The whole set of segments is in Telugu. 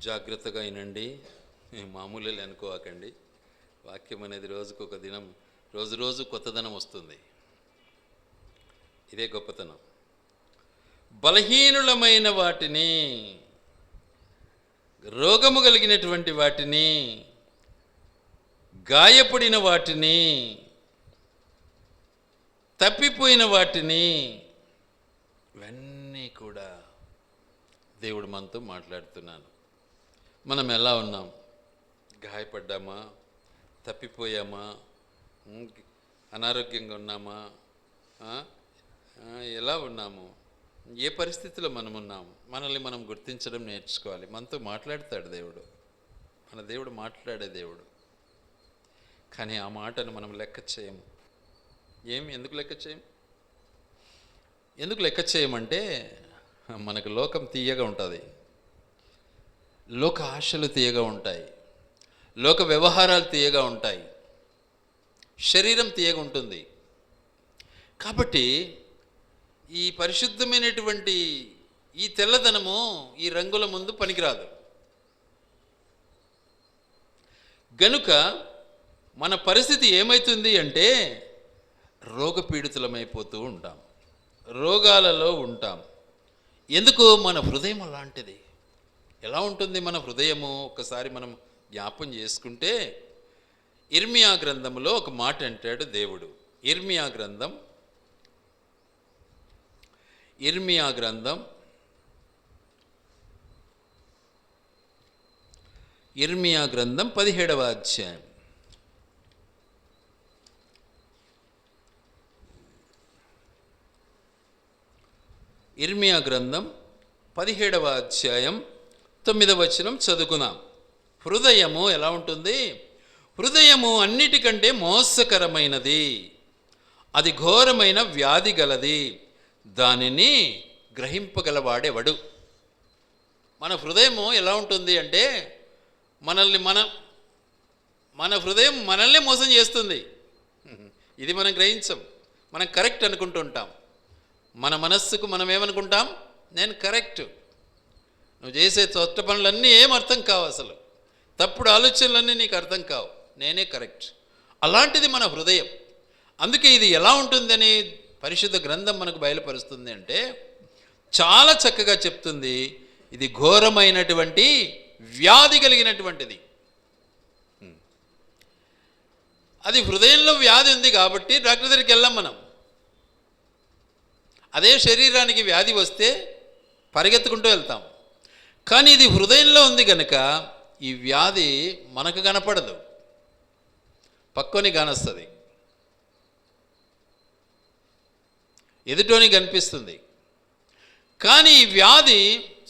జాగ్రత్తగా వినండి, మామూలు అనుకోకండి. వాక్యం అనేది రోజుకు ఒక దినం, రోజు రోజు కొత్తదనం వస్తుంది. ఇదే గొప్పతనం. బలహీనులమైన వాటిని, రోగము కలిగినటువంటి వాటిని, గాయపడిన వాటిని, తప్పిపోయిన వాటిని ఇవన్నీ కూడా దేవుడు మనతో మాట్లాడుతున్నాను. మనం ఎలా ఉన్నాం? గాయపడ్డామా? తప్పిపోయామా? అనారోగ్యంగా ఉన్నామా? ఎలా ఉన్నాము? ఏ పరిస్థితిలో మనం ఉన్నాము? మనల్ని మనం గుర్తించడం నేర్చుకోవాలి. మనతో మాట్లాడతాడు దేవుడు. మన దేవుడు మాట్లాడే దేవుడు. కానీ ఆ మాటను మనం లెక్క చేయము. ఎందుకు లెక్క చేయం? ఎందుకు లెక్క చేయమంటే మనకు లోకం తీయగా ఉంటుంది, లోక ఆశలు తీయగా ఉంటాయి, లోక వ్యవహారాలు తీయగా ఉంటాయి, శరీరం తీయగా ఉంటుంది. కాబట్టి ఈ పరిశుద్ధమైనటువంటి ఈ తెల్లదనము ఈ రంగుల ముందు పనికిరాదు. గనుక మన పరిస్థితి ఏమవుతుంది అంటే రోగపీడితులమైపోతూ ఉంటాం, రోగాలలో ఉంటాం. ఎందుకు? మన హృదయం అలాంటిది. ఎలా ఉంటుంది మన హృదయము? ఒక్కసారి మనం జ్ఞాపం చేసుకుంటే ఇర్మియా గ్రంథంలో ఒక మాట అంటాడు దేవుడు. ఇర్మియా గ్రంథం 17వ అధ్యాయం. ఇర్మియా గ్రంథం 17వ అధ్యాయం 9వ వచనం చదువుకుందాం. హృదయము ఎలా ఉంటుంది? హృదయము అన్నిటికంటే మోసకరమైనది, అది ఘోరమైన వ్యాధి గలది, దానిని గ్రహింపగలవాడెవడు? మన హృదయము ఎలా ఉంటుంది అంటే మన హృదయం మనల్ని మోసం చేస్తుంది. ఇది మనం గ్రహించం. మనం కరెక్ట్ అనుకుంటుంటాం. మన మనస్సుకు మనం ఏమనుకుంటాం? నేను కరెక్ట్. నువ్వు చేసే చొట్ట పనులన్నీ ఏం అర్థం కావు, అసలు తప్పుడు ఆలోచనలన్నీ నీకు అర్థం కావు, నేనే కరెక్ట్. అలాంటిది మన హృదయం. అందుకే ఇది ఎలా ఉంటుందని పరిశుద్ధ గ్రంథం మనకు బయలుపరుస్తుంది అంటే చాలా చక్కగా చెప్తుంది. ఇది ఘోరమైనటువంటి వ్యాధి కలిగినటువంటిది. అది హృదయంలో వ్యాధి ఉంది కాబట్టి డాక్టర్ దగ్గరికి వెళ్ళాం మనం. అదే శరీరానికి వ్యాధి వస్తే పరిగెత్తుకుంటూ వెళ్తాం. కానీ ఇది హృదయంలో ఉంది కనుక ఈ వ్యాధి మనకు కనపడదు, పక్కని కానొస్తుంది, ఎదుటోని కనిపిస్తుంది. కానీ ఈ వ్యాధి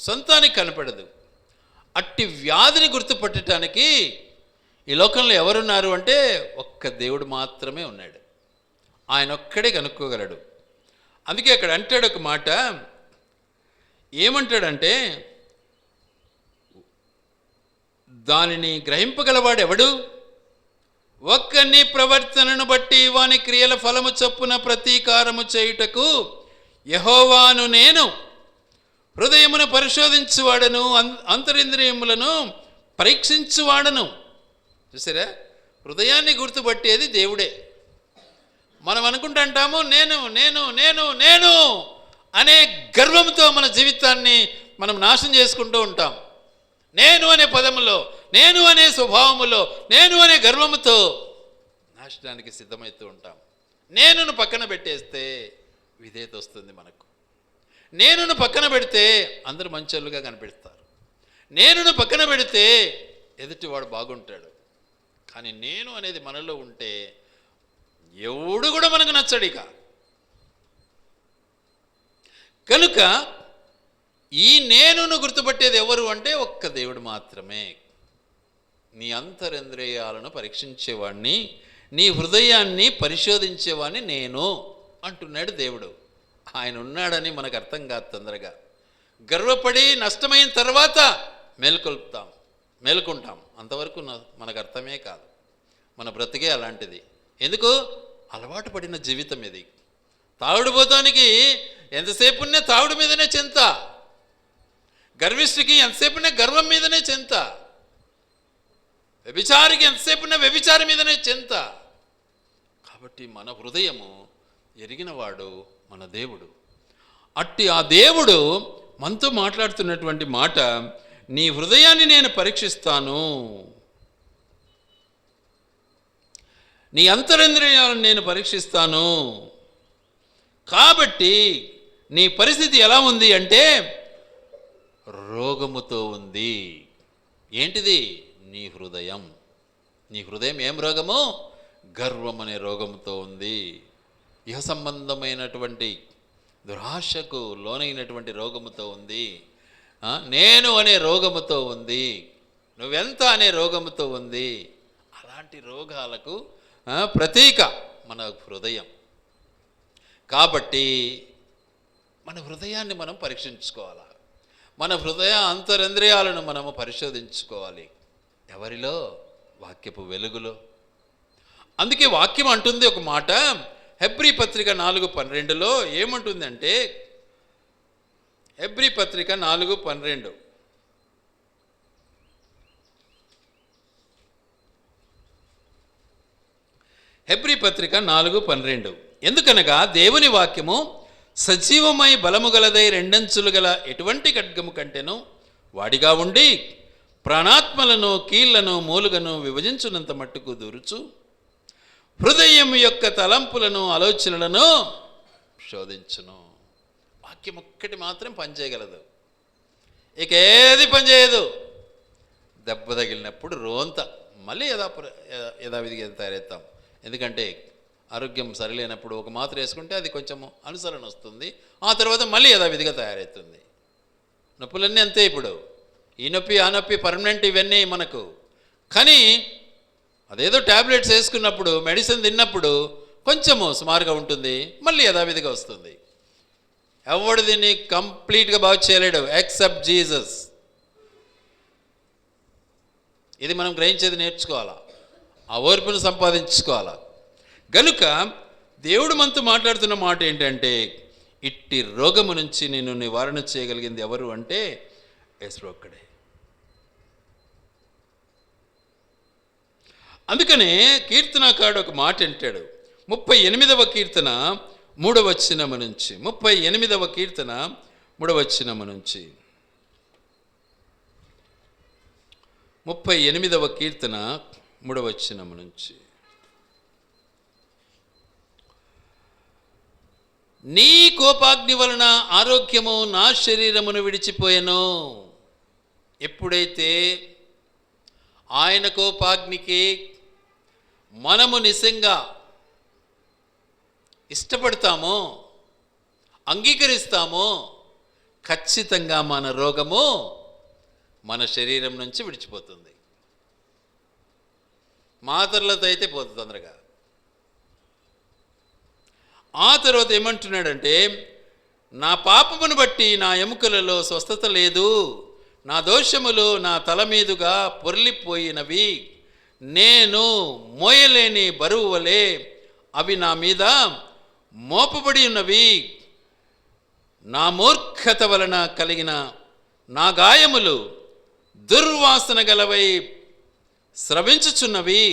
సొంతానికి కనపడదు. అట్టి వ్యాధిని గుర్తుపట్టడానికి ఈ లోకంలో ఎవరున్నారు అంటే ఒక్క దేవుడు మాత్రమే ఉన్నాడు. ఆయన ఒక్కడే కనుక్కోగలడు. అందుకే అక్కడ అంటాడు ఒక మాట. ఏమంటాడంటే, దానిని గ్రహింపగలవాడు ఎవడు? ఒక్కని ప్రవర్తనను బట్టి వాని క్రియల ఫలము చొప్పున ప్రతీకారము చేయుటకు యెహోవాను నేను, హృదయమును పరిశోధించువాడను, అంతరింద్రియములను పరీక్షించువాడను. చూసారా? హృదయాన్ని గుర్తుపట్టేది దేవుడే. మనం అనుకుంటుంటాము నేను నేను నేను నేను అనే గర్వంతో మన జీవితాన్ని మనం నాశనం చేసుకుంటూ ఉంటాం. నేను అనే పదములో, నేను అనే స్వభావములో, నేను అనే గర్వముతో నాశనానికి సిద్ధమవుతూ ఉంటాం. నేనును పక్కన పెట్టేస్తే విధేయత వస్తుంది మనకు. నేనును పక్కన పెడితే అందరూ మంచోళ్ళుగా కనిపెడతారు. నేనును పక్కన పెడితే ఎదుటివాడు బాగుంటాడు. కానీ నేను అనేది మనలో ఉంటే ఎవడు కూడా మనకు నచ్చడు. ఇక కనుక ఈ నేనును గుర్తుపట్టేది ఎవరు అంటే ఒక్క దేవుడు మాత్రమే. నీ అంతరింద్రియాలను పరీక్షించేవాడిని, నీ హృదయాన్ని పరిశోధించేవాడిని నేను అంటున్నాడు దేవుడు. ఆయన ఉన్నాడని మనకు అర్థం కాదు తొందరగా. గర్వపడి నష్టమైన తర్వాత మేలుకుంటాం. అంతవరకు మనకు అర్థమే కాదు. మన బ్రతికే అలాంటిది. ఎందుకు? అలవాటు పడిన జీవితం ఇది. తాగుడుపోతానికి ఎంతసేపు ఉన్నా తాగుడు మీదనే చింత. గర్విష్ఠికి ఎంతసేపునే గర్వం మీదనే చింత, వ్యభిచారికి ఎంతసేపునే వ్యభిచారి మీదనే చింత. కాబట్టి మన హృదయము ఎరిగినవాడు మన దేవుడు. అట్టి ఆ దేవుడు మనతో మాట్లాడుతున్నటువంటి మాట, నీ హృదయాన్ని నేను పరీక్షిస్తాను, నీ అంతరింద్రియాలను నేను పరీక్షిస్తాను. కాబట్టి నీ పరిస్థితి ఎలా ఉంది అంటే రోగముతో ఉంది. ఏంటిది? నీ హృదయం. నీ హృదయం ఏం రోగము? గర్వం అనే రోగముతో ఉంది. ఇహ సంబంధమైనటువంటి దురాశకు లోనైనటువంటి రోగముతో ఉంది. నేను అనే రోగముతో ఉంది, నువ్వెంత అనే రోగముతో ఉంది. అలాంటి రోగాలకు ప్రతీక మన హృదయం. కాబట్టి మన హృదయాన్ని మనం పరీక్షించుకోవాలి. మన హృదయ అంతరింద్రియాలను మనము పరిశోధించుకోవాలి. ఎవరిలో? వాక్యపు వెలుగులో. అందుకే వాక్యం అంటుంది ఒక మాట, హెబ్రీ పత్రిక 4:12లో ఏమంటుందంటే, హెబ్రీ పత్రిక 4:12, హెబ్రీ పత్రిక 4:12, ఎందుకనగా దేవుని వాక్యము సజీవమై బలము గలదై రెండంచులు గల ఎటువంటి ఖడ్గము కంటేను వాడిగా ఉండి ప్రాణాత్మలను కీళ్లను మూలుగను విభజించునంత మట్టుకు దూరుచు హృదయం యొక్క తలంపులను ఆలోచనలను శోధించును. వాక్యం ఒక్కటి మాత్రం పనిచేయగలదు, ఇక ఏది పనిచేయదు. దెబ్బ తగిలినప్పుడు రోంత మళ్ళీ యథావిధిగా తయారెత్తాం. ఎందుకంటే ఆరోగ్యం సరిలేనప్పుడు ఒక మాత్ర వేసుకుంటే అది కొంచెం అనుసరణ వస్తుంది, ఆ తర్వాత మళ్ళీ యథావిధిగా తయారవుతుంది. నొప్పులన్నీ అంతే. ఇప్పుడు ఈ నొప్పి ఆ నొప్పి పర్మనెంట్ ఇవన్నీ మనకు. కానీ అదేదో ట్యాబ్లెట్స్ వేసుకున్నప్పుడు, మెడిసిన్ తిన్నప్పుడు కొంచెము సుమారుగా ఉంటుంది, మళ్ళీ యథావిధిగా వస్తుంది. ఎవడు దీన్ని కంప్లీట్గా బాగు చేయలేడు ఎక్సెప్ట్ జీసస్. ఇది మనం గ్రహించేది నేర్చుకోవాలా, ఆ ఓర్పును సంపాదించుకోవాలా. గనుక దేవుడు మనతో మాట్లాడుతున్న మాట ఏంటంటే, ఇట్టి రోగము నుంచి నేను నివారణ చేయగలిగింది ఎవరు అంటే యేసు ఒక్కడే. అందుకనే కీర్తనకారుడు ఒక మాట అంటాడు, 38వ కీర్తన 3వ వచనము నుంచి, 38వ కీర్తన 3వ వచనము నుంచి, 38వ కీర్తన 3వ వచనము నుంచి, నీ కోపాగ్ని వలన ఆరోగ్యము నా శరీరమును విడిచిపోయెను. ఎప్పుడైతే ఆయన కోపాగ్నికి మనము నిజంగా ఇష్టపడతామో, అంగీకరిస్తామో, ఖచ్చితంగా మన రోగము మన శరీరం నుంచి విడిచిపోతుంది. మాత్రలతో అయితే పోతుంది తొందరగా. ఆ తర్వాత ఏమంటున్నాడంటే, నా పాపమును బట్టి నా ఎముకలలో స్వస్థత లేదు, నా దోషములు నా తల మీదుగా పొర్లిపోయినవి, నేను మోయలేని బరువు వలె అవి నా మీద మోపబడి ఉన్నవి, నా మూర్ఖత వలన కలిగిన నా గాయములు దుర్వాసన గలవై స్రవించుచున్నవి,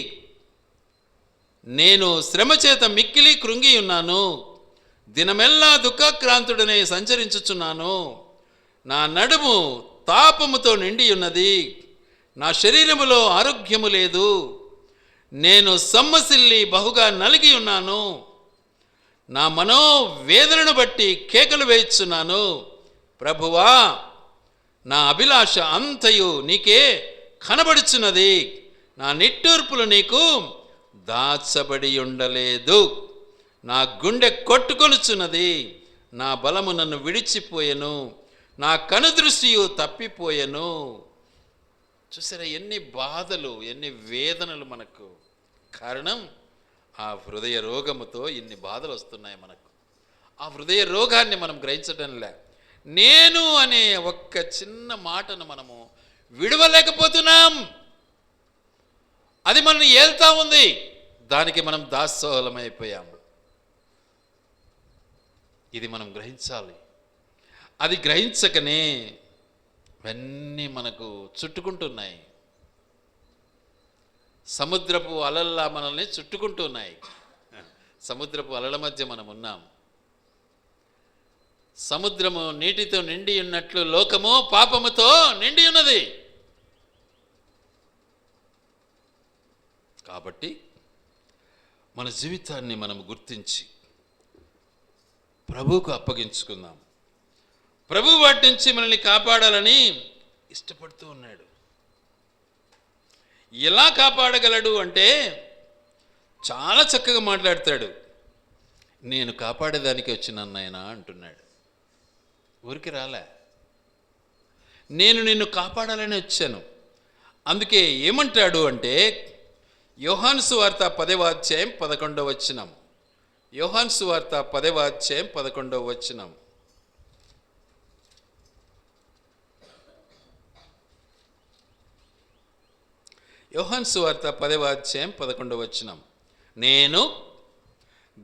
నేను శ్రమ చేత మిక్కిలి కృంగి ఉన్నాను, దినమెల్లా దుఃఖాక్రాంతుడనే సంచరించుచున్నాను, నా నడుము తాపముతో నిండి ఉన్నది, నా శరీరములో ఆరోగ్యము లేదు, నేను సొమ్మసిల్లి బహుగా నలిగి ఉన్నాను, నా మనోవేదనను బట్టి కేకలు వేయిచున్నాను. ప్రభువా, నా అభిలాష అంతయు నీకే కనబడుచున్నది, నా నిట్టూర్పులు నీకు దాచబడి ఉండలేదు, నా గుండె కొట్టుకొనుచున్నది, నా బలము నన్ను విడిచిపోయెను, నా కనుదృష్టియు తప్పిపోయెను. చూసారా ఎన్ని బాధలు, ఎన్ని వేదనలు మనకు. కారణం ఆ హృదయ రోగముతో ఇన్ని బాధలు వస్తున్నాయి మనకు. ఆ హృదయ రోగాన్ని మనం గ్రహించడంలే. నేను అనే ఒక్క చిన్న మాటను మనము విడవలేకపోతున్నాం. అది మనల్ని ఏల్తా ఉంది, దానికి మనం దాసోహలమైపోయాము. ఇది మనం గ్రహించాలి. అది గ్రహించకనే ఇవన్నీ మనకు చుట్టుకుంటున్నాయి. సముద్రపు అలల్లా మనల్ని చుట్టుకుంటున్నాయి. సముద్రపు అలల మధ్య మనం ఉన్నాం. సముద్రము నీటితో నిండి ఉన్నట్లు లోకము పాపముతో నిండి ఉన్నది. కాబట్టి మన జీవితాన్ని మనం గుర్తించి ప్రభువుకు అప్పగించుకుందాం. ప్రభు వాటి నుంచి మనల్ని కాపాడాలని ఇష్టపడుతూ ఉన్నాడు. ఎలా కాపాడగలడు అంటే చాలా చక్కగా మాట్లాడతాడు. నేను కాపాడేదానికి వచ్చినాను నాయనా అంటున్నాడు. ఊరికి రాలే, నేను నిన్ను కాపాడాలని వచ్చాను. అందుకే ఏమంటాడు అంటే యోహాను సువార్త 10వ అధ్యాయం 11వ వచనం. యోహాను సువార్త 10వ అధ్యాయం 11వ వచనం. యోహాను సువార్త 10వ అధ్యాయం 11వ వచనం. నేను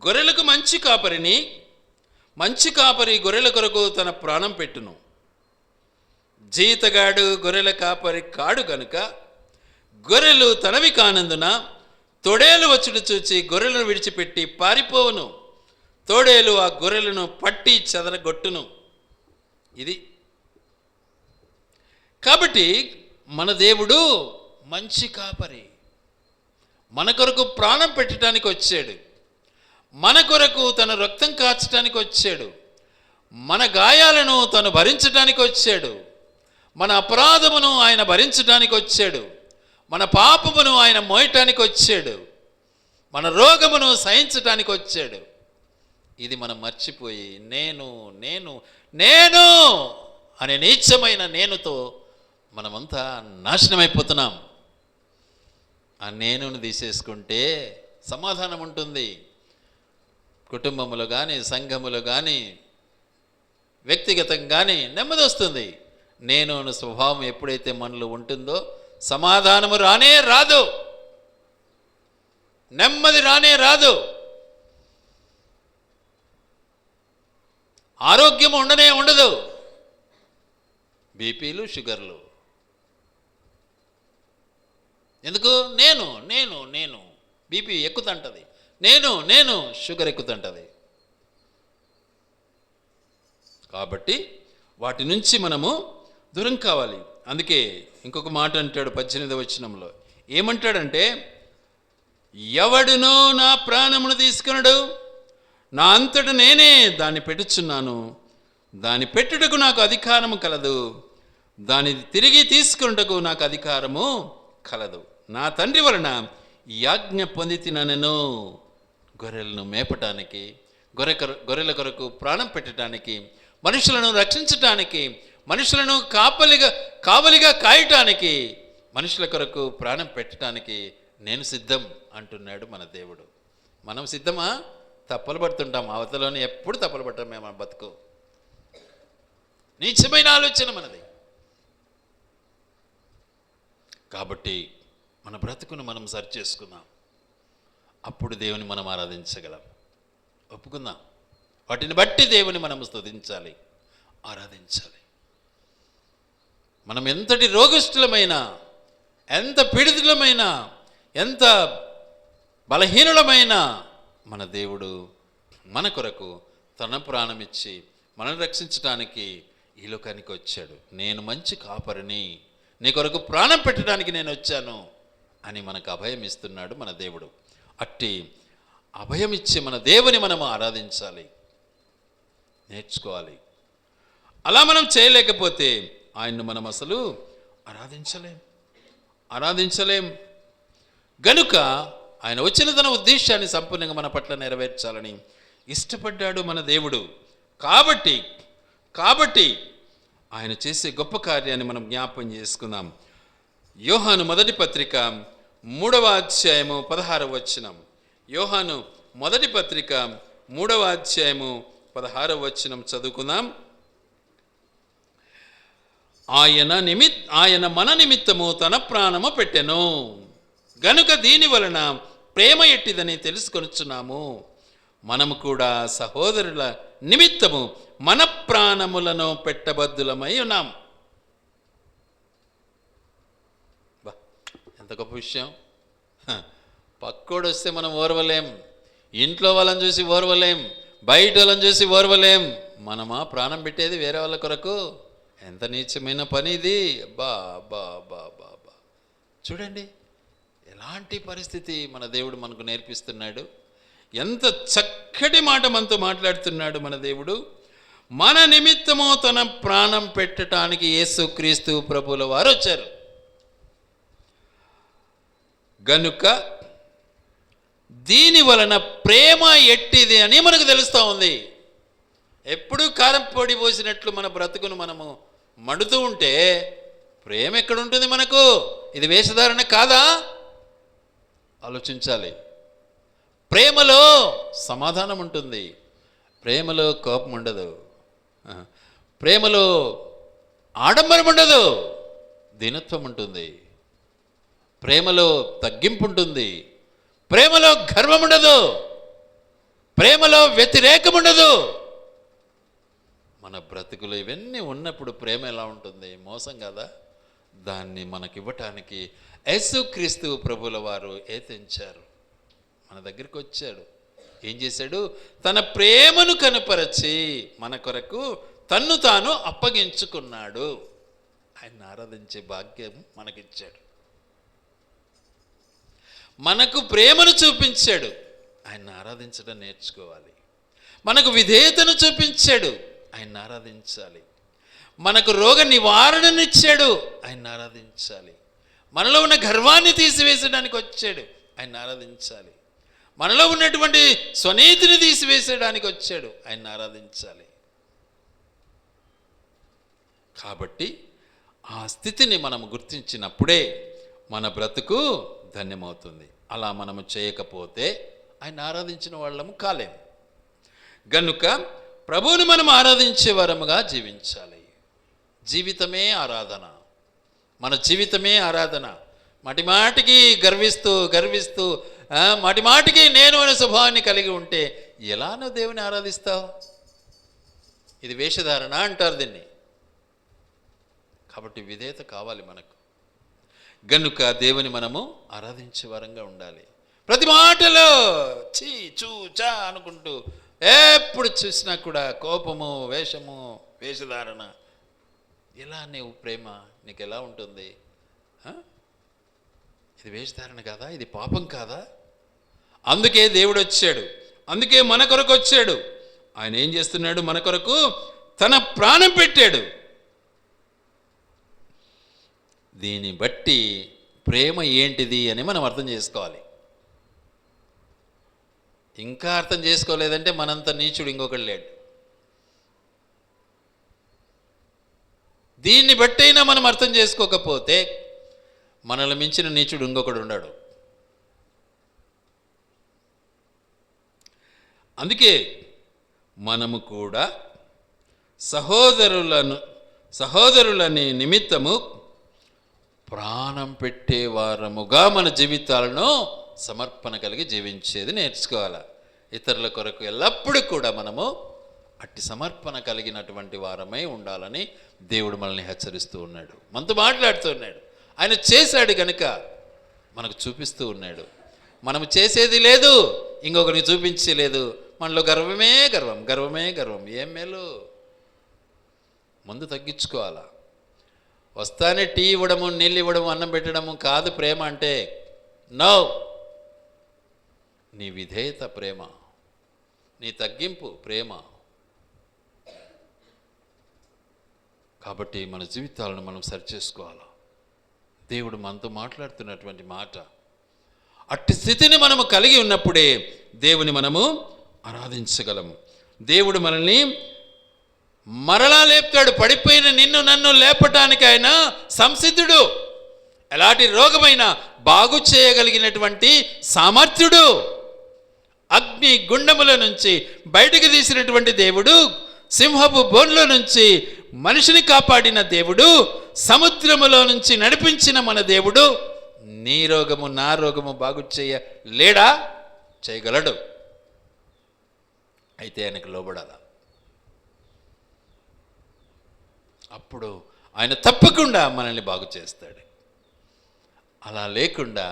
గొర్రెలకు మంచి కాపరిని, మంచి కాపరి గొర్రెల కొరకు తన ప్రాణం పెట్టును. జీతగాడు గొర్రెల కాపరి కాడు గనుక గొర్రెలు తనవి కానందున తోడేలు వచ్చుడు చూచి గొర్రెలను విడిచిపెట్టి పారిపోవును. తోడేలు ఆ గొర్రెలను పట్టి చెదరగొట్టును. ఇది కాబట్టి మన దేవుడు మంచి కాపరి. మన కొరకు ప్రాణం పెట్టడానికి వచ్చాడు. మన కొరకు తన రక్తం కార్చడానికి వచ్చాడు. మన గాయాలను తను భరించడానికి వచ్చాడు. మన అపరాధమును ఆయన భరించడానికి వచ్చాడు. మన పాపమును ఆయన మోయటానికి వచ్చాడు. మన రోగమును సహించటానికి వచ్చాడు. ఇది మనం మర్చిపోయి నేను నేను నేను అనే నీచమైన నేనుతో మనమంతా నాశనమైపోతున్నాం. ఆ నేనును తీసేసుకుంటే సమాధానం ఉంటుంది. కుటుంబములో కానీ, సంఘములో కానీ, వ్యక్తిగతంగా కానీ నెమ్మది వస్తుంది. నేను అనే స్వభావం ఎప్పుడైతే మనలో ఉంటుందో సమాధానము రానే రాదు, నెమ్మది రానే రాదు, ఆరోగ్యం ఉండనే ఉండదు. బీపీలు, షుగర్లు. ఎందుకు? నేను నేను నేను బీపీ ఎక్కుతుంటుంది, నేను నేను షుగర్ ఎక్కుతుంటుంది. కాబట్టి వాటి నుంచి మనము దూరం కావాలి. అందుకే ఇంకొక మాట అంటాడు 18వ వచనంలో. ఏమంటాడంటే ఎవడునో నా ప్రాణమును తీసుకున్నాడు, నా అంతట నేనే దాన్ని పెట్టుచున్నాను, దాన్ని పెట్టుటకు నాకు అధికారము కలదు, దాన్ని తిరిగి తీసుకున్నటకు నాకు అధికారము కలదు. నా తండ్రి వలన ఈ ఆజ్ఞ పొందితినను, గొర్రెలను మేపటానికి, గొర్రెల కొరకు ప్రాణం పెట్టడానికి, మనుషులను రక్షించటానికి, మనుషులను కావలిగా కాయటానికి, మనుషుల కొరకు ప్రాణం పెట్టడానికి నేను సిద్ధం అంటున్నాడు మన దేవుడు. మనం సిద్ధమా? తప్పలు పడుతుంటాం. అవతలోనే ఎప్పుడు తప్పలు పడటం మేము మన బతుకు. నీచమైన ఆలోచన మనది. కాబట్టి మన బ్రతుకును మనం సరి చేసుకుందాం. అప్పుడు దేవుని మనం ఆరాధించగలం. ఒప్పుకుందాం. వాటిని బట్టి దేవుని మనం స్తుతించాలి, ఆరాధించాలి. మనం ఎంతటి రోగస్తులమైనా, ఎంత పీడితులమైనా, ఎంత బలహీనులమైనా మన దేవుడు మన కొరకు తన ప్రాణం ఇచ్చి మనల్ని రక్షించడానికి ఈ లోకానికి వచ్చాడు. నేను మంచి కాపరిని, నీ కొరకు ప్రాణం పెట్టడానికి నేను వచ్చాను అని మనకు అభయం ఇస్తున్నాడు మన దేవుడు. అట్టి అభయం ఇచ్చి మన దేవుని మనము ఆరాధించాలి, నేర్చుకోవాలి. అలా మనం చేయలేకపోతే ఆయన్ను మనం అసలు ఆరాధించలేం. గనుక ఆయన వచ్చిన తన ఉద్దేశాన్ని సంపూర్ణంగా మన పట్ల నెరవేర్చాలని ఇష్టపడ్డాడు మన దేవుడు. కాబట్టి ఆయన చేసే గొప్ప కార్యాన్ని మనం జ్ఞాపకం చేసుకుందాం. యోహాను మొదటి పత్రిక 3వ అధ్యాయము 16వ వచనం. యోహాను మొదటి పత్రిక 3వ అధ్యాయము 16వ వచనం చదువుకుందాం. ఆయన మన నిమిత్తము తన ప్రాణము పెట్టెను గనుక దీని వలన ప్రేమ ఎట్టిదని తెలుసుకొనుచున్నాము. మనము కూడా సహోదరుల నిమిత్తము మన ప్రాణములను పెట్టబద్దులమై ఉన్నాం. ఎంత గొప్ప విషయం. పక్కోడు వస్తే మనం ఓర్వలేం, ఇంట్లో వాళ్ళని చూసి ఓర్వలేం, బయట వాళ్ళని చూసి ఓర్వలేం, మనమా ప్రాణం పెట్టేది వేరే వాళ్ళ కొరకు. ఎంత నీచమైన పని ఇది. బా బా బా బా బా చూడండి ఎలాంటి పరిస్థితి మన దేవుడు మనకు నేర్పిస్తున్నాడు. ఎంత చక్కటి మాట మనతో మాట్లాడుతున్నాడు మన దేవుడు. మన నిమిత్తము తన ప్రాణం పెట్టడానికి యేసుక్రీస్తు ప్రభువుల వారు వచ్చారు గనుక దీని వలన ప్రేమ ఎట్టిది అని మనకు తెలుస్తూ ఉంది. ఎప్పుడూ కారం పొడి పోసినట్లు మన బ్రతుకును మనము మడుతూ ఉంటే ప్రేమ ఎక్కడుంటుంది మనకు? ఇది వేషధారణ కాదా? ఆలోచించాలి. ప్రేమలో సమాధానం ఉంటుంది, ప్రేమలో కోపం ఉండదు, ప్రేమలో ఆడంబరం ఉండదు, దీనత్వం ఉంటుంది, ప్రేమలో తగ్గింపు ఉంటుంది, ప్రేమలో గర్వం ఉండదు, ప్రేమలో వ్యతిరేకం ఉండదు. మన బ్రతుకులు ఇవన్నీ ఉన్నప్పుడు ప్రేమ ఎలా ఉంటుంది? మోసం కదా. దాన్ని మనకివ్వటానికి యేసుక్రీస్తు ప్రభువుల వారు ఏతించారు, మన దగ్గరికి వచ్చాడు. ఏం చేశాడు? తన ప్రేమను కనపరచి మన కొరకు తన్ను తాను అప్పగించుకున్నాడు. ఆయన ఆరాధించే భాగ్యం మనకిచ్చాడు, మనకు ప్రేమను చూపించాడు. ఆయన ఆరాధించడం నేర్చుకోవాలి. మనకు విధేయతను చూపించాడు, ఆయన ఆరాధించాలి. మనకు రోగ నివారణనిచ్చాడు, ఆయన ఆరాధించాలి. మనలో ఉన్న గర్వాన్ని తీసివేసడానికి వచ్చాడు, ఆయన ఆరాధించాలి. మనలో ఉన్నటువంటి స్వనీతిని తీసివేసేయడానికి వచ్చాడు, ఆయన ఆరాధించాలి. కాబట్టి ఆ స్థితిని మనం గుర్తించినప్పుడే మన బ్రతుకు ధన్యమవుతుంది. అలా మనము చేయకపోతే ఆయన ఆరాధించిన వాళ్ళము కాలేము. గనుక ప్రభువుని మనం ఆరాధించే వరముగా జీవించాలి. జీవితమే ఆరాధన, మన జీవితమే ఆరాధన. మాటిమాటికి గర్విస్తూ మాటిమాటికి నేను అనే స్వభావాన్ని కలిగి ఉంటే ఎలా నువ్వు దేవుని ఆరాధిస్తావు? ఇది వేషధారణ అంటారు దీన్ని. కాబట్టి విధేయత కావాలి మనకు. గనుక దేవుని మనము ఆరాధించే వరంగా ఉండాలి. ప్రతి మాటలో చీ చూ చా అనుకుంటూ ఎప్పుడు చూసినా కూడా కోపము, వేషము, వేషధారణ, ఎలా నీవు ప్రేమ నీకు ఎలా ఉంటుంది? ఇది వేషధారణ కాదా? ఇది పాపం కాదా? అందుకే దేవుడు వచ్చాడు, అందుకే మన కొరకు వచ్చాడు. ఆయన ఏం చేస్తున్నాడు? మన కొరకు తన ప్రాణం పెట్టాడు. దీన్ని బట్టి ప్రేమ ఏంటిది అని మనం అర్థం చేసుకోవాలి. ఇంకా అర్థం చేసుకోలేదంటే మనంత నీచుడు ఇంకొకడు లేడు. దీన్ని బట్టైనా మనం అర్థం చేసుకోకపోతే మనల్ని మించిన నీచుడు ఇంకొకడు ఉన్నాడు. అందుకే మనము కూడా సహోదరులని నిమిత్తము ప్రాణం పెట్టేవారముగా మన జీవితాలను సమర్పణ కలిగి జీవించేది నేర్చుకోవాలి. ఇతరుల కొరకు ఎల్లప్పుడూ కూడా మనము అట్టి సమర్పణ కలిగినటువంటి వారమై ఉండాలని దేవుడు మనల్ని హెచ్చరిస్తూ ఉన్నాడు, మనతో మాట్లాడుతూ ఉన్నాడు. ఆయన చేశాడు కనుక మనకు చూపిస్తూ ఉన్నాడు. మనము చేసేది లేదు, ఇంకొకరికి చూపించలేదు. మనలో గర్వమే గర్వం. ఏం మేలు? ముందు తగ్గించుకోవాలా. వస్తానే టీ ఇవ్వడము, నీళ్ళు ఇవ్వడము, అన్నం పెట్టడము కాదు ప్రేమ అంటే. నో, నీ విధేయత ప్రేమ, నీ తగ్గింపు ప్రేమ. కాబట్టి మన జీవితాలను మనం సరిచేసుకోవాలి. దేవుడు మనతో మాట్లాడుతున్నటువంటి మాట. అట్టి స్థితిని మనము కలిగి ఉన్నప్పుడే దేవుని మనము ఆరాధించగలము. దేవుడు మనల్ని మరలా లేపుతాడు. పడిపోయిన నిన్ను నన్ను లేపటానికి ఆయన సంసిద్ధుడు. ఎలాంటి రోగమైనా బాగు చేయగలిగినటువంటి సామర్థ్యుడు. అగ్ని గుండముల నుంచి బయటకు తీసినటువంటి దేవుడు, సింహపు బోన్లో నుంచి మనిషిని కాపాడిన దేవుడు, సముద్రములో నుంచి నడిపించిన మన దేవుడు నీ రోగము నా రోగము బాగు చేయలేడా? చేయగలడు. అయితే ఆయనకు లోబడాల. అప్పుడు ఆయన తప్పకుండా మనల్ని బాగు చేస్తాడు. అలా లేకుండా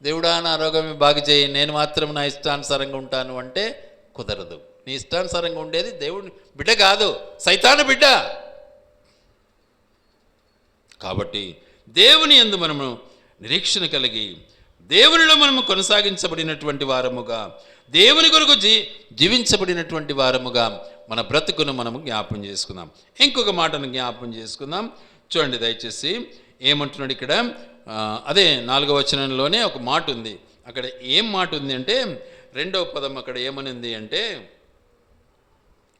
దేవుడా నా రోగం బాగు చేయి, నేను మాత్రం నా ఇష్టానుసారంగా ఉంటాను అంటే కుదరదు. నీ ఇష్టానుసారంగా ఉండేది దేవుని బిడ్డ కాదు, సైతాను బిడ్డ. కాబట్టి దేవుని యందు మనము నిరీక్షణ కలిగి దేవునిలో మనము కొనసాగించబడినటువంటి వారముగా, దేవుని కొరకు జీవించబడినటువంటి వారముగా మన బ్రతుకును మనము జ్ఞాపం చేసుకుందాం. ఇంకొక మాటను జ్ఞాపం చేసుకుందాం. చూడండి దయచేసి ఏమంటున్నాడు ఇక్కడ. అదే 4వ వచనంలోనే ఒక మాట ఉంది. అక్కడ ఏం మాట ఉంది అంటే 2వ పదం అక్కడ ఏమనింది అంటే,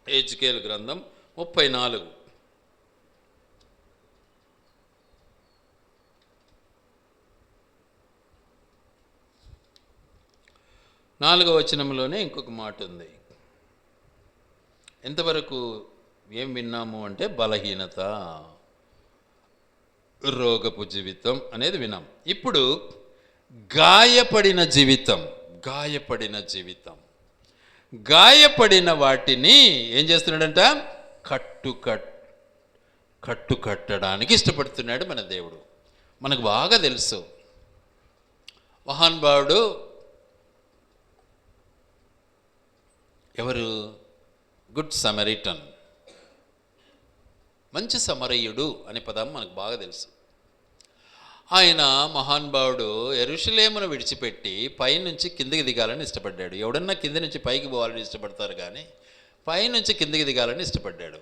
హెజ్కేలు గ్రంథం 34 4వ వచనంలోనే ఇంకొక మాట ఉంది. ఎంతవరకు ఏం విన్నాము అంటే బలహీనత, రోగపు జీవితం అనేది విన్నాం. ఇప్పుడు గాయపడిన జీవితం, గాయపడిన వాటిని ఏం చేస్తున్నాడంట? కట్టడానికి ఇష్టపడుతున్నాడు మన దేవుడు. మనకు బాగా తెలుసు, మహానుభావుడు ఎవరు? గుడ్ సమరిటన్, మంచి సమరయుడు అనే పదం మనకు బాగా తెలుసు. ఆయన మహానుభావుడు యెరూషలేమును విడిచిపెట్టి పైనుంచి కిందికి దిగాలని ఇష్టపడ్డాడు. ఎవడన్నా కింది నుంచి పైకి పోవాలని ఇష్టపడతారు, కానీ పైనుంచి కిందికి దిగాలని ఇష్టపడ్డాడు.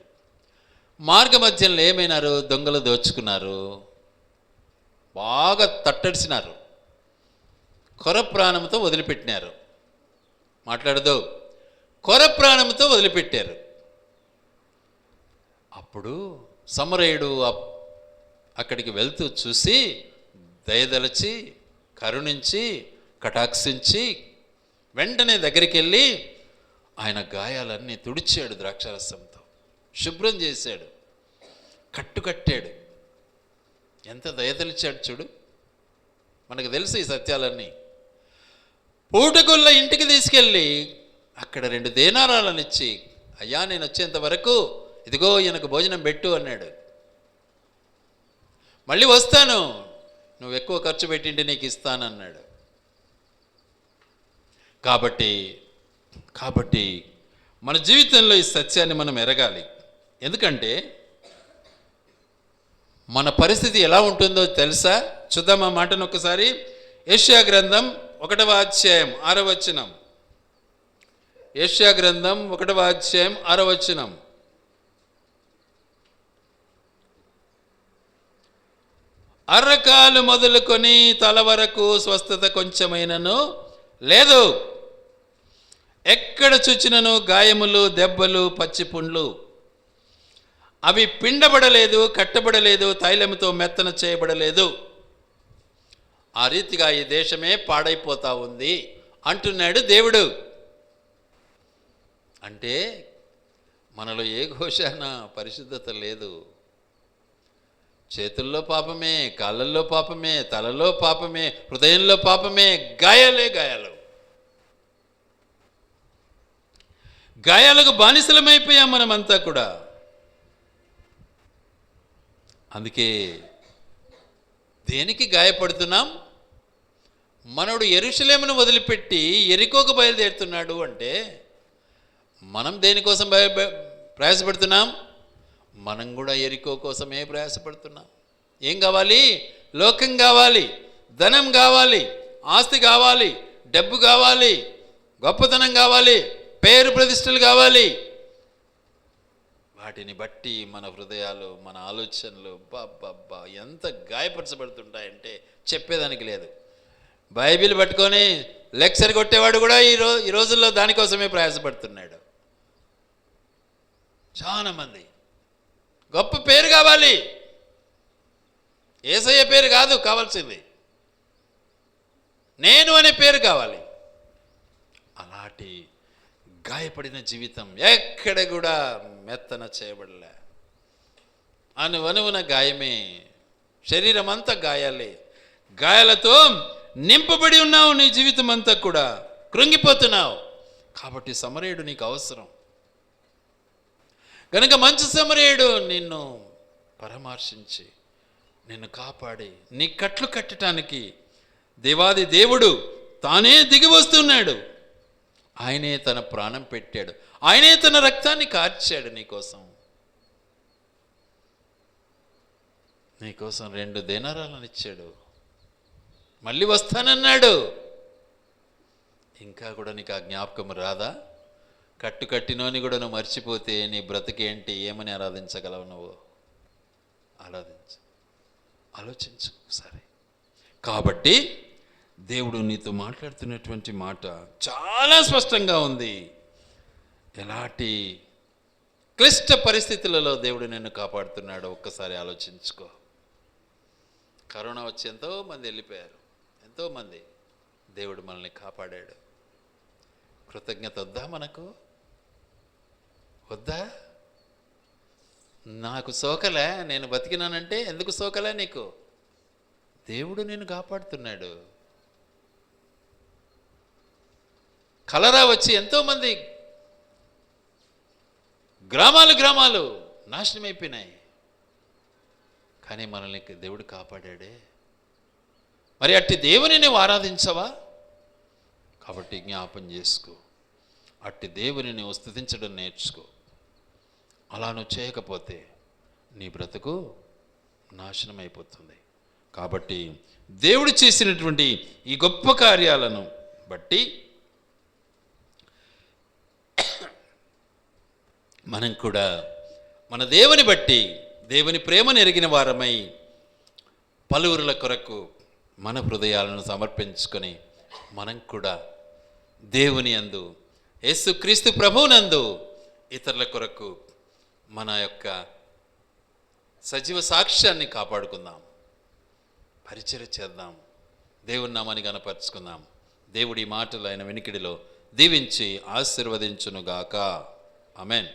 మార్గ మధ్యంలో ఏమైనారు? దొంగలు దోచుకున్నారు, బాగా తట్టడిసినారు, కొర ప్రాణంతో వదిలిపెట్టినారు. మాట్లాడదు, కొర ప్రాణంతో వదిలిపెట్టారు. అప్పుడు సమరయుడు అక్కడికి వెళ్తూ చూసి దయదలచి, కరుణించి, కటాక్షించి వెంటనే దగ్గరికి వెళ్ళి ఆయన గాయాలన్నీ తుడిచాడు, ద్రాక్షారసంతో శుభ్రం చేశాడు, కట్టాడు. ఎంత దయదలిచాడు చూడు. మనకు తెలుసు ఈ సత్యాలన్నీ. పూటగుళ్ళ ఇంటికి తీసుకెళ్ళి అక్కడ 2 దేనారాలను ఇచ్చి, అయ్యా నేను వచ్చేంత వరకు ఇదిగో ఈయనకు భోజనం పెట్టు అన్నాడు. మళ్ళీ వస్తాను, నువ్వు ఎక్కువ ఖర్చు పెట్టింటే నీకు ఇస్తానన్నాడు. కాబట్టి మన జీవితంలో ఈ సత్యాన్ని మనం ఎరగాలి. ఎందుకంటే మన పరిస్థితి ఎలా ఉంటుందో తెలుసా? చూద్దాం ఆ మాటను ఒకసారి. యెషయా గ్రంథం 1వ అధ్యాయం 6వ వచనం. యెషయా గ్రంథం 1వ అధ్యాయం 6వ వచనం. అరకాలు మొదలుకొని తల వరకు స్వస్థత కొంచెమైనను లేదు, ఎక్కడ చుచ్చినను గాయములు, దెబ్బలు, పచ్చి పుండ్లు. అవి పిండబడలేదు, కట్టబడలేదు, తైలముతో మెత్తన చేయబడలేదు. ఆ రీతిగా ఈ దేశమే పాడైపోతా ఉంది అంటున్నాడు దేవుడు. అంటే మనలో ఏ ఘోషాన పరిశుద్ధత లేదు. చేతుల్లో పాపమే, కాళ్ళల్లో పాపమే, తలలో పాపమే, హృదయంలో పాపమే, గాయాలకు బానిసలమైపోయాం మనమంతా కూడా. అందుకే దేనికి గాయపడుతున్నాం? మనడు యెరూషలేమును వదిలిపెట్టి యెరికోకు బయలుదేరుతున్నాడు అంటే మనం దేనికోసం ప్రయాసపడుతున్నాం? మనం కూడా యెరికో కోసమే ప్రయాసపడుతున్నాం. ఏం కావాలి? లోకం కావాలి, ధనం కావాలి, ఆస్తి కావాలి, డబ్బు కావాలి, గొప్పతనం కావాలి, పేరు ప్రతిష్టలు కావాలి. వాటిని బట్టి మన హృదయాలు, మన ఆలోచనలు బాబ్బా ఎంత గాయపరచబడుతుంటాయంటే చెప్పేదానికి లేదు. బైబిల్ పట్టుకొని లెక్చర్ కొట్టేవాడు కూడా ఈ రోజుల్లో దానికోసమే ప్రయాసపడుతున్నాడు. చాలా మంది గొప్ప పేరు కావాలి, యేసయ్య పేరు కాదు కావాల్సింది, నేను అనే పేరు కావాలి. అలాంటి గాయపడిన జీవితం ఎక్కడ కూడా మెత్తన చేయబడలే. అనువనువున గాయమే, శరీరం అంతా గాయాలే, గాయాలతో నింపబడి ఉన్నావు. నీ జీవితం అంతా కూడా కృంగిపోతున్నావు. కాబట్టి సమరయుడు నీకు అవసరం. కనుక మంచి సమరయుడు నిన్ను పరామర్శించి, నిన్ను కాపాడి, నీ కట్లు కట్టడానికి దేవాది దేవుడు తానే దిగి వస్తున్నాడు. ఆయనే తన ప్రాణం పెట్టాడు. ఆయనే తన రక్తాన్ని కార్చాడు నీకోసం. నీకోసం 2 దేనారాలను ఇచ్చాడు. మళ్ళీ వస్తానన్నాడు. ఇంకా కూడా నీకు ఆ జ్ఞాపకం రాదా? కట్టినోని కూడా నువ్వు మర్చిపోతే నీ బ్రతికేంటి? ఏమని ఆరాధించగలవు నువ్వు? ఆలోచించు ఒకసారి. కాబట్టి దేవుడు నీతో మాట్లాడుతున్నటువంటి మాట చాలా స్పష్టంగా ఉంది. ఎలాంటి క్లిష్ట పరిస్థితులలో దేవుడు నిన్ను కాపాడుతున్నాడో ఒక్కసారి ఆలోచించుకో. కరోనా వచ్చి ఎంతోమంది వెళ్ళిపోయారు. ఎంతోమంది. దేవుడు మనల్ని కాపాడాడు. కృతజ్ఞత వద్దా మనకు? వద్దా? నాకు సోకలే, నేను బతికినానంటే ఎందుకు సోకలే నీకు? దేవుడు నిన్ను కాపాడుతున్నాడు. కలరా వచ్చి ఎంతోమంది గ్రామాలు నాశనమైపోయినాయి. కానీ మనల్ని దేవుడు కాపాడాడే. మరి అట్టి దేవుని నువ్వు ఆరాధించవా? కాబట్టి జ్ఞాపం చేసుకో. అట్టి దేవుని నువ్వు స్తుతించడం నేర్చుకో. అలా నువ్వు చేయకపోతే నీ బ్రతుకు నాశనం అయిపోతుంది. కాబట్టి దేవుడు చేసినటువంటి ఈ గొప్ప కార్యాలను బట్టి మనం కూడా మన దేవుని బట్టి దేవుని ప్రేమను ఎరిగిన వారమై పలువురుల కొరకు మన హృదయాలను సమర్పించుకొని మనం కూడా దేవుని యందు, యేసుక్రీస్తు ప్రభువునందు ఇతరుల కొరకు మన యొక్క సజీవ సాక్ష్యాన్ని కాపాడుకుందాం. పరిచర్య చేద్దాం. దేవుని నామాన్ని గణపరుచుకుందాం. దేవుడి మాటలు ఆయన వెనికిడిలో దీవించి ఆశీర్వదించునుగాక. ఆమేన్.